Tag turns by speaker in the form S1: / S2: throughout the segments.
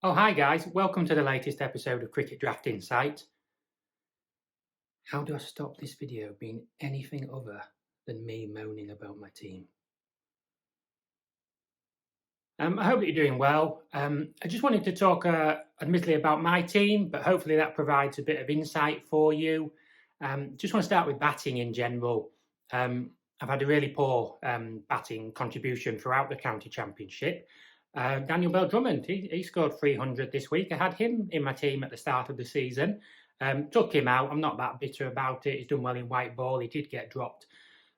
S1: Oh, hi guys. Welcome to the latest episode of Cricket Draft Insight. How do I stop this video being anything other than me moaning about my team? I hope that you're doing well. I just wanted to talk, admittedly, about my team, but hopefully that provides a bit of insight for you. Just want to start with batting in general. I've had a really poor batting contribution throughout the county championship. Daniel Bell-Drummond, he scored 300 this week. I had him in my team at the start of the season. Took him out. I'm not that bitter about it. He's done well in white ball. He did get dropped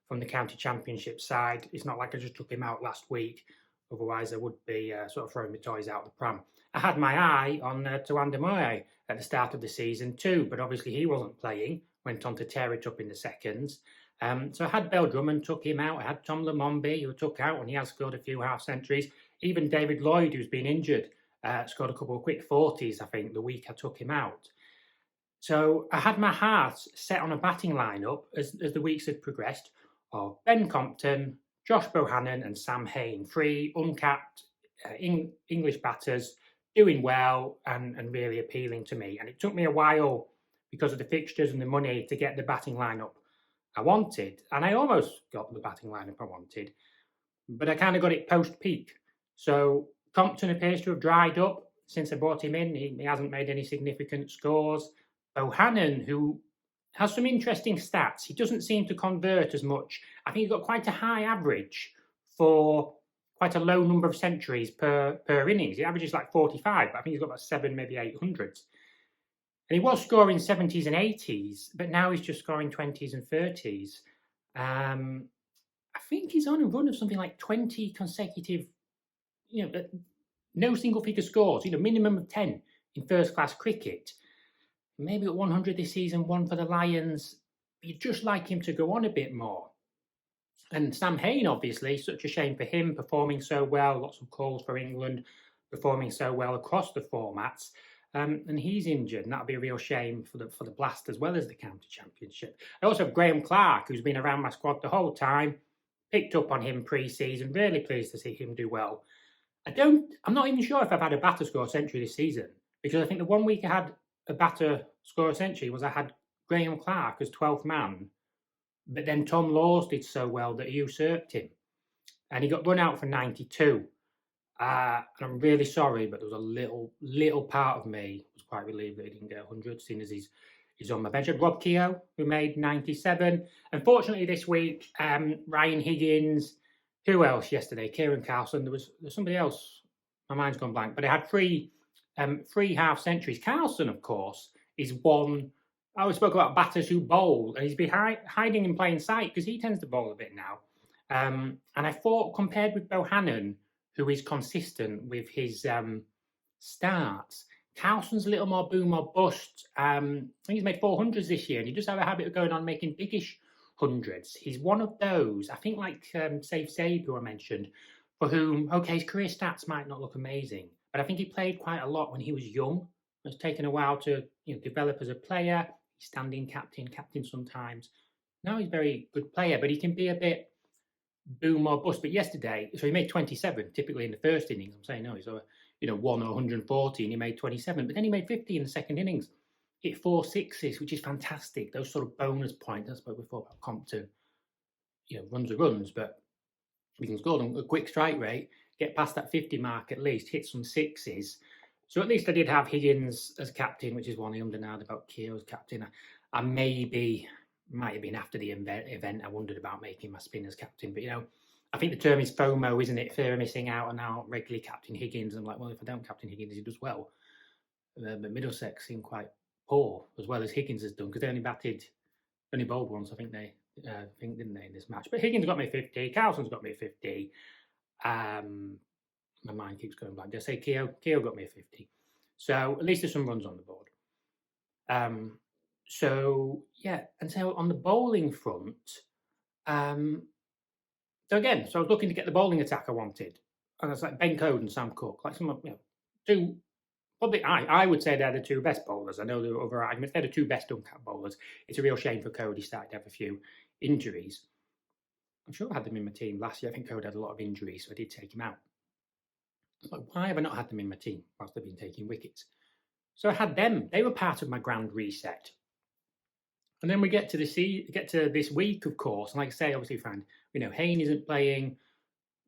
S1: from the county championship side. It's not like I just took him out last week. Otherwise, I would be sort of throwing my toys out the pram. I had my eye on Tawanda Moye at the start of the season too, but obviously he wasn't playing. Went on to tear it up in the seconds. So I had Bell-Drummond, took him out. I had Tom Lamombe, who took out, and he has scored a few half centuries. Even David Lloyd, who's been injured, scored a couple of quick 40s, I think, the week I took him out. So I had my heart set on a batting lineup as the weeks had progressed of Ben Compton, Josh Bohannon and Sam Hain, three uncapped English batters, doing well and really appealing to me. And it took me a while because of the fixtures and the money to get the batting lineup I wanted. And I almost got the batting lineup I wanted, but I kind of got it post-peak. So Compton appears to have dried up since I brought him in. He hasn't made any significant scores. Bohannon, who has some interesting stats. He doesn't seem to convert as much. I think he's got quite a high average for quite a low number of centuries per innings. He averages like 45, but I think he's got about 7, maybe 800s. And he was scoring 70s and 80s, but now he's just scoring 20s and 30s. I think he's on a run of something like 20 consecutive, no single figure scores, minimum of 10 in first class cricket. Maybe at 100 this season, one for the Lions. You'd just like him to go on a bit more. And Sam Hain, obviously, such a shame for him, performing so well, lots of calls for England, performing so well across the formats. And he's injured, and that'll be a real shame for the Blast as well as the county championship. I also have Graham Clark, who's been around my squad the whole time, picked up on him pre-season, really pleased to see him do well. I'm not even sure if I've had a batter score a century this season, because I think the one week I had a batter score a century was I had Graham Clark as 12th man, but then Tom Laws did so well that he usurped him, and he got run out for 92. And I'm really sorry, but there was a little part of me was quite relieved that he didn't get 100, seeing as he's on my bench. I had Rob Keogh, who made 97. Unfortunately, this week, Ryan Higgins, who else yesterday? Kieran Carlson. There's somebody else. My mind's gone blank. But I had three half centuries. Carlson, of course, is one. I always spoke about batters who bowl, and he's been hiding in plain sight because he tends to bowl a bit now. And I thought, compared with Bohannon, who is consistent with his starts, Carlson's a little more boom or bust. I think he's made 400s this year, and he does have a habit of going on making biggish hundreds. He's one of those, I think, like Sabe, who I mentioned, for whom, okay, his career stats might not look amazing, but I think he played quite a lot when he was young. It's taken a while to develop as a player. He's standing captain sometimes. Now he's a very good player, but he can be a bit boom or bust. But yesterday, so he made 27, typically in the first innings. I'm saying no, he's 1 or 140, and he made 27, but then he made 50 in the second innings. Hit 4 sixes, which is fantastic. Those sort of bonus points. That's what we thought about Compton. Runs are runs, but we can score them a quick strike rate, get past that 50 mark at least, hit some sixes. So at least I did have Higgins as captain, which is one I undernard about Keogh as captain. I might have been after the event, I wondered about making my spinners captain. But, I think the term is FOMO, isn't it? Fear of missing out, and now regularly captain Higgins. I'm like, well, if I don't captain Higgins, he does well. But Middlesex seemed quite poor, as well as Higgins has done, because they only bowled once, I think didn't they, in this match. But Higgins got me 50, Carlson's got me 50. My mind keeps going blank. Did I say Keogh got me a 50? So at least there's some runs on the board. So on the bowling front, so I was looking to get the bowling attack I wanted, and it's like Ben Code and Sam Cook, like some two. Probably I would say they're the two best bowlers. I know there are other arguments. They're the two best uncapped bowlers. It's a real shame for Code. He started to have a few injuries. I'm sure I had them in my team last year. I think Code had a lot of injuries, so I did take him out. Like, why have I not had them in my team whilst they've been taking wickets? So I had them. They were part of my grand reset. And then we get to this week, of course. And like I say, obviously, find Hayne isn't playing.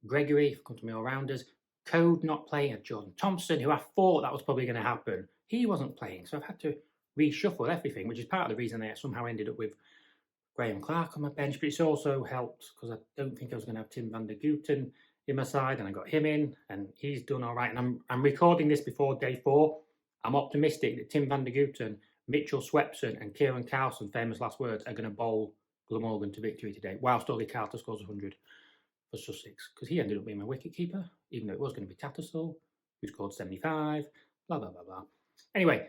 S1: Gregory, come to me all rounders. Code not playing. Jordan Thompson, who I thought that was probably going to happen, he wasn't playing. So I've had to reshuffle everything, which is part of the reason I somehow ended up with Graham Clark on my bench. But it's also helped because I don't think I was going to have Tim van der Gooten in my side, and I got him in, and he's done all right. And I'm recording this before day 4. I'm optimistic that Tim van der Gooten, Mitchell Swepson, and Kieran Carlson, famous last words, are going to bowl Glamorgan to victory today, whilst Ollie Carter scores 100 for Sussex, because he ended up being my wicketkeeper, even though it was going to be Tattersall, who scored 75, blah, blah, blah, blah. Anyway,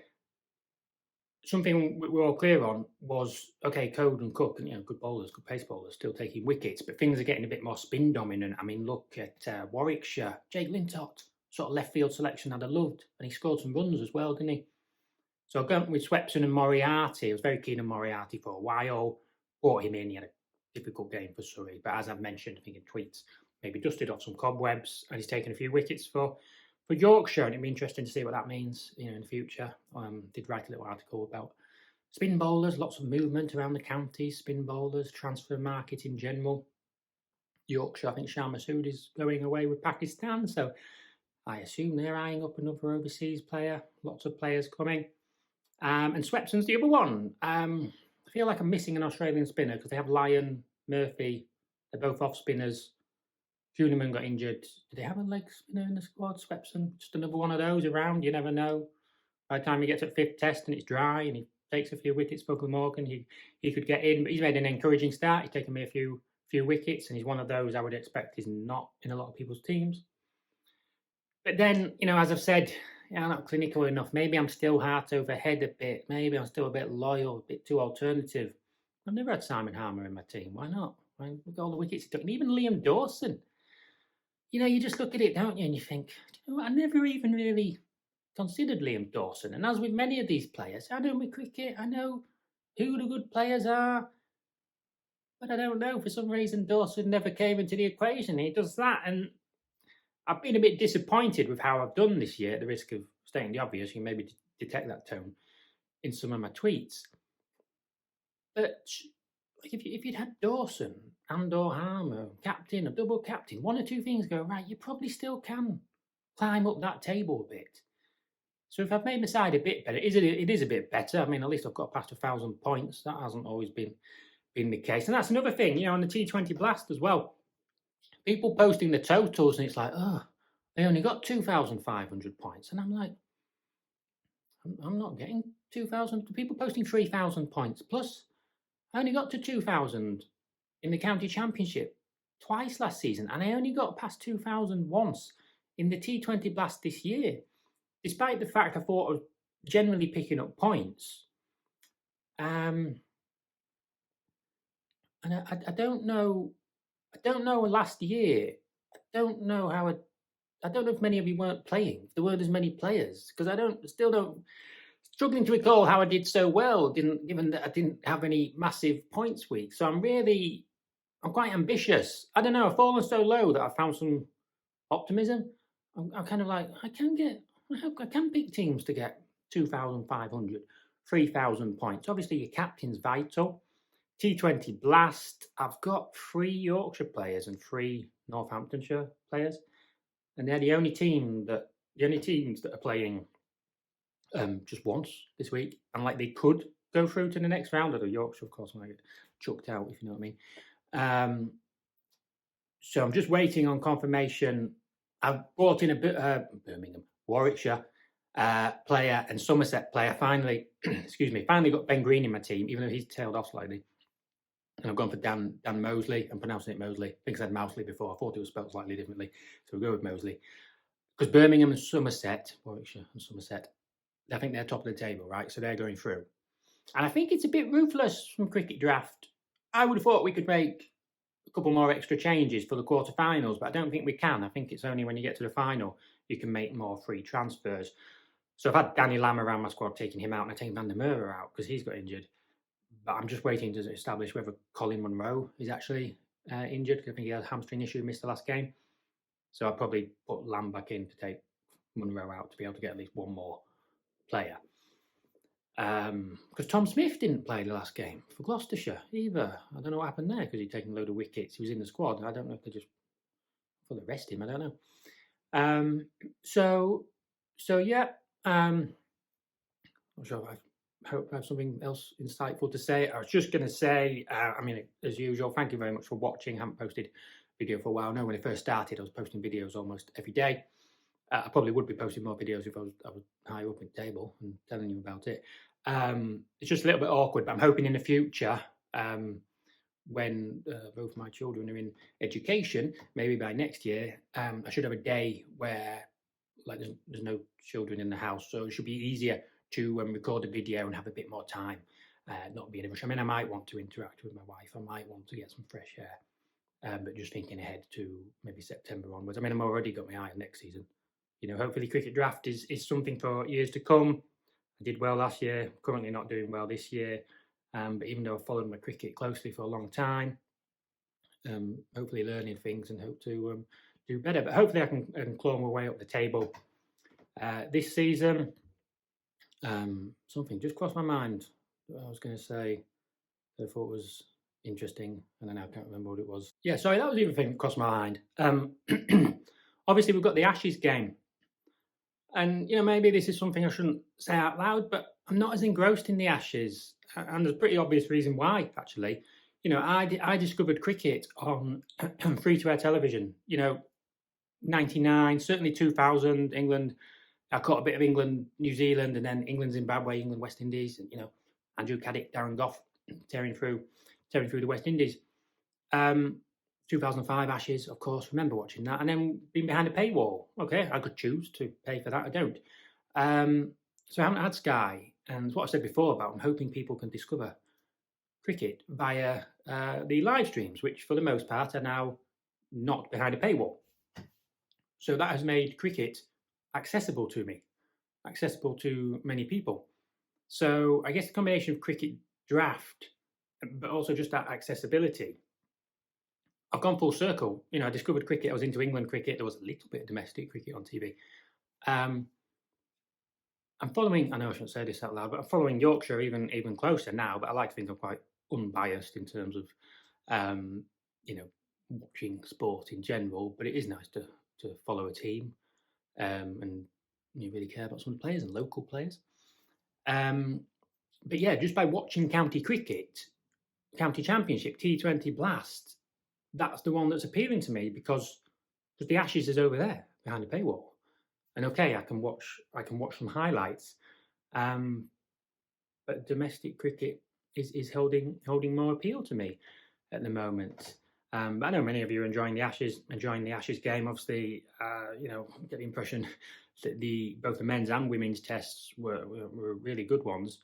S1: something we were all clear on was, okay, Code and Cook, and good bowlers, good pace bowlers, still taking wickets, but things are getting a bit more spin dominant. I mean, look at Warwickshire, Jake Lintott, sort of left field selection I'd have loved, and he scored some runs as well, didn't he? So I got with Swepson and Moriarty. I was very keen on Moriarty for a while, brought him in, he had a difficult game for Surrey, but as I've mentioned, I think in tweets, maybe dusted off some cobwebs, and he's taken a few wickets for Yorkshire, and it'd be interesting to see what that means, in the future. Did write a little article about spin bowlers, lots of movement around the counties, spin bowlers, transfer market in general. Yorkshire, I think Shah Massoud is going away with Pakistan, so I assume they're eyeing up another overseas player. Lots of players coming. And Swepson's the other one. I feel like I'm missing an Australian spinner because they have Lyon, Murphy. They're both off spinners. Kuhneman got injured. Did they have a leg spinner in the squad? Swepson, just another one of those around. You never know. By the time he gets at 5th test and it's dry and he takes a few wickets for Glamorgan, he could get in. But he's made an encouraging start. He's taken me a few wickets, and he's one of those I would expect is not in a lot of people's teams. But then, as I've said, I'm not clinical enough. Maybe I'm still heart over head a bit. Maybe I'm still a bit loyal, a bit too alternative. I've never had Simon Harmer in my team. Why not? Look at all the wickets he took. And even Liam Dawson. You just look at it, don't you, and you think, I never even really considered Liam Dawson. And as with many of these players, I know with cricket, I know who the good players are, but I don't know. For some reason, Dawson never came into the equation. He does that, and I've been a bit disappointed with how I've done this year, at the risk of stating the obvious. You maybe detect that tone in some of my tweets. But if you'd had Dawson and/or Harmer, captain, a double captain, one or two things go right, you probably still can climb up that table a bit. So if I've made my side a bit better, it is a bit better. I mean, at least I've got past 1,000 points. That hasn't always been the case. And that's another thing, on the T20 Blast as well. People posting the totals, and it's like, they only got 2,500 points. And I'm like, I'm not getting 2,000. People posting 3,000 points. Plus, I only got to 2,000 in the county championship twice last season. And I only got past 2,000 once in the T20 Blast this year. Despite the fact I thought I was generally picking up points. And I don't know. I don't know last year. I don't know I don't know if many of you weren't playing. If there weren't as many players, because struggling to recall how I did so well, given that I didn't have any massive points week. So I'm quite ambitious. I don't know. I've fallen so low that I found some optimism. I'm kind of like, I can pick teams to get 2,500, 3,000 points. Obviously, your captain's vital. T20 Blast, I've got 3 Yorkshire players and 3 Northamptonshire players, and they're the only teams that are playing just once this week, and like they could go through to the next round. Although Yorkshire, of course, might get chucked out, if you know what I mean. So I'm just waiting on confirmation. I've brought in a Birmingham, Warwickshire player and Somerset player. Finally, finally got Ben Green in my team, even though he's tailed off slightly. And I've gone for Dan Mosley. I'm pronouncing it Mosley. I think I said Mousley before. I thought it was spelled slightly differently. So we'll go with Mosley. Because Birmingham and Somerset, Warwickshire and Somerset, I think they're top of the table, right? So they're going through. And I think it's a bit ruthless from Cricket Draft. I would have thought we could make a couple more extra changes for the quarterfinals, but I don't think we can. I think it's only when you get to the final you can make more free transfers. So I've had Danny Lamb around my squad, taking him out, and I've taken Van der Merwe out because he's got injured. But I'm just waiting to establish whether Colin Munro is actually injured. I think he had a hamstring issue, missed the last game. So I'll probably put Lamb back in to take Munro out to be able to get at least one more player. Because Tom Smith didn't play the last game for Gloucestershire either. I don't know what happened there because he'd taken a load of wickets. He was in the squad. I don't know if they just thought they rest him. I don't know. So yeah. I'm sure I hope I have something else insightful to say. I was just going to say, I mean, as usual, thank you very much for watching. I haven't posted video for a while now. When I first started, I was posting videos almost every day. I probably would be posting more videos if I was higher up in the table and telling you about it. It's just a little bit awkward, but I'm hoping in the future, when both my children are in education, maybe by next year, I should have a day where like there's no children in the house, so it should be easier to record a video and have a bit more time, not be in a rush. I mean, I might want to interact with my wife. I might want to get some fresh air, but just thinking ahead to maybe September onwards. I mean, I'm already got my eye on next season. You know, hopefully cricket draft is something for years to come. I did well last year, currently not doing well this year. But even though I've followed my cricket closely for a long time, hopefully learning things and hope to do better. But hopefully I can claw my way up the table this season. Something just crossed my mind that I was going to say that I thought was interesting, and then I can't remember what it was. Yeah, sorry, that was the other thing that crossed my mind. Obviously, we've got the Ashes game. And, you know, maybe this is something I shouldn't say out loud, but I'm not as engrossed in the Ashes. And there's a pretty obvious reason why, actually. You know, I discovered cricket on free-to-air television. You know, 99, certainly 2000, England. I caught a bit of England, New Zealand, and then England, Zimbabwe, England, West Indies. And, you know, Andrew Caddick, Darren Gough tearing through the West Indies. 2005 Ashes, of course, remember watching that, and then being behind a paywall. Okay, I could choose to pay for that, I don't. So I haven't had Sky, and what I said before about I'm hoping people can discover cricket via the live streams, which for the most part are now not behind a paywall. So that has made cricket accessible to me, accessible to many people. So I guess the combination of cricket draft, but also just that accessibility, I've gone full circle. You know, I discovered cricket. I was into England cricket. There was a little bit of domestic cricket on TV. I'm following, I know I shouldn't say this out loud, but I'm following Yorkshire even closer now, but I like to think I'm quite unbiased in terms of, you know, watching sport in general, but it is nice to follow a team and you really care about some players and local players. But yeah, just by watching county cricket, county championship, T20 Blast, that's the one that's appealing to me because the Ashes is over there behind a paywall, and okay, I can watch some highlights, but domestic cricket is holding more appeal to me at the moment. But I know many of you are enjoying the Ashes game. Obviously, you know, get the impression that both the men's and women's tests were really good ones,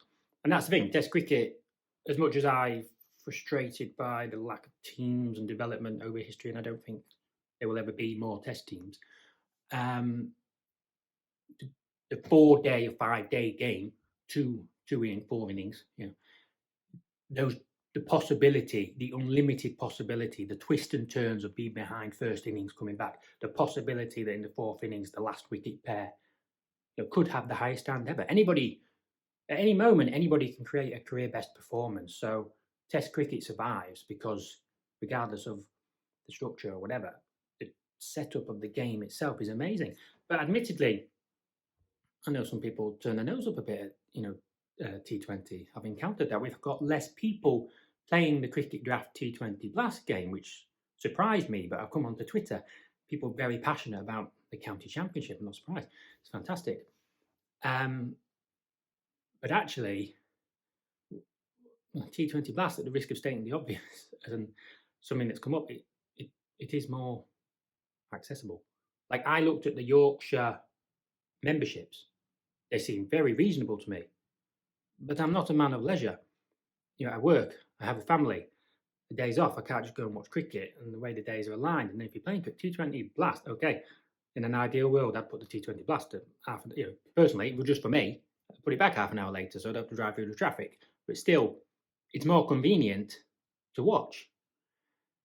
S1: and that's the thing. Test cricket, as much as I've frustrated by the lack of teams and development over history, and I don't think there will ever be more test teams. The 4-day or 5-day game, two 4 innings, you know, the possibility, the unlimited possibility, the twists and turns of being behind first innings coming back, the possibility that in the 4th innings the last wicket pair, you know, could have the highest stand ever. Anybody, at any moment, anybody can create a career best performance. So Test cricket survives because, regardless of the structure or whatever, the setup of the game itself is amazing. But admittedly, I know some people turn their nose up a bit at, you know, T20. I've encountered that. We've got less people playing the cricket draft T20 Blast game, which surprised me, but I've come onto Twitter. People very passionate about the county championship. I'm not surprised. It's fantastic. But actually, T20 Blast, at the risk of stating the obvious and something that's come up, it is more accessible. Like, I looked at the Yorkshire memberships. They seem very reasonable to me. But I'm not a man of leisure. You know, I work, I have a family. The days off, I can't just go and watch cricket, and the way the days are aligned. And if you're playing T20 Blast, okay, in an ideal world, I'd put the T20 Blast at half, you know, personally, well, just for me, I'd put it back half an hour later so I don't have to drive through the traffic. But still, it's more convenient to watch.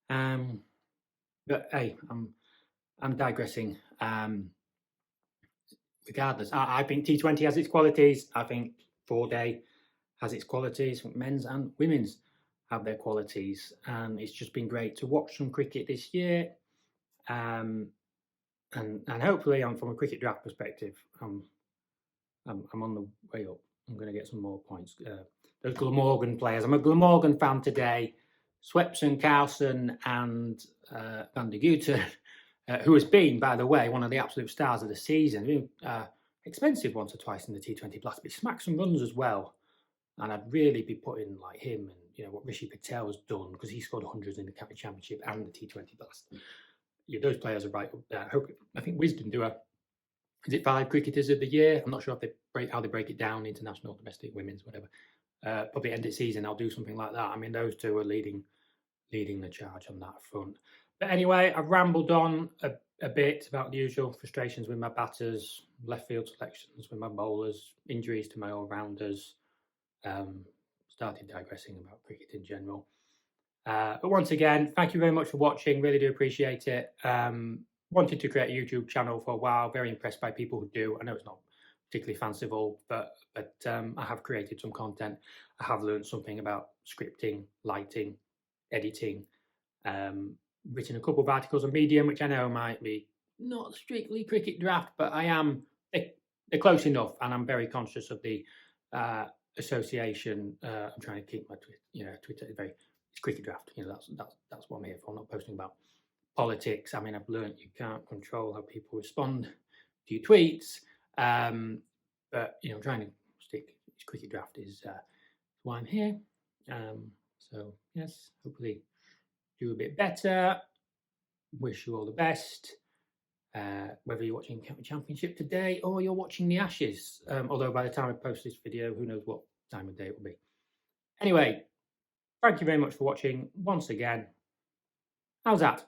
S1: But hey, I'm digressing. Regardless, I think T20 has its qualities. I think 4-day has its qualities. Men's and women's have their qualities, and it's just been great to watch some cricket this year. And hopefully, from a cricket draft perspective, I'm on the way up. I'm going to get some more points. Those Glamorgan players. I'm a Glamorgan fan today. Swepson, Carlson, and Van de Guter, who has been, by the way, one of the absolute stars of the season. Expensive once or twice in the T20 Blast, but he smacked some runs as well. And I'd really be putting like him and what Rishi Patel has done, because he scored hundreds in the County Championship and the T20 Blast. Those players are right up there. I think Wisden do is it 5 cricketers of the year? I'm not sure if how they break it down, international, domestic, women's, whatever. Probably end of season, I'll do something like that. I mean, those two are leading the charge on that front. But anyway, I've rambled on a bit about the usual frustrations with my batters, left field selections with my bowlers, injuries to my all-rounders. Started digressing about cricket in general. But once again, thank you very much for watching. Really do appreciate it. Wanted to create a YouTube channel for a while. Very impressed by people who do. I know it's not particularly fanciful, but I have created some content. I have learned something about scripting, lighting, editing. Written a couple of articles on Medium, which I know might be not strictly cricket draft, but they're close enough, and I'm very conscious of the association. I'm trying to keep my Twitter it's cricket draft. That's what I'm here for. I'm not posting about politics. I mean, I've learned you can't control how people respond to your tweets, but I'm trying to stick. Cricket draft is why I'm here. So yes, hopefully do a bit better. Wish you all the best. Whether you're watching County Championship today or you're watching the Ashes, although by the time I post this video, who knows what time of day it will be. Anyway, thank you very much for watching once again. How's that?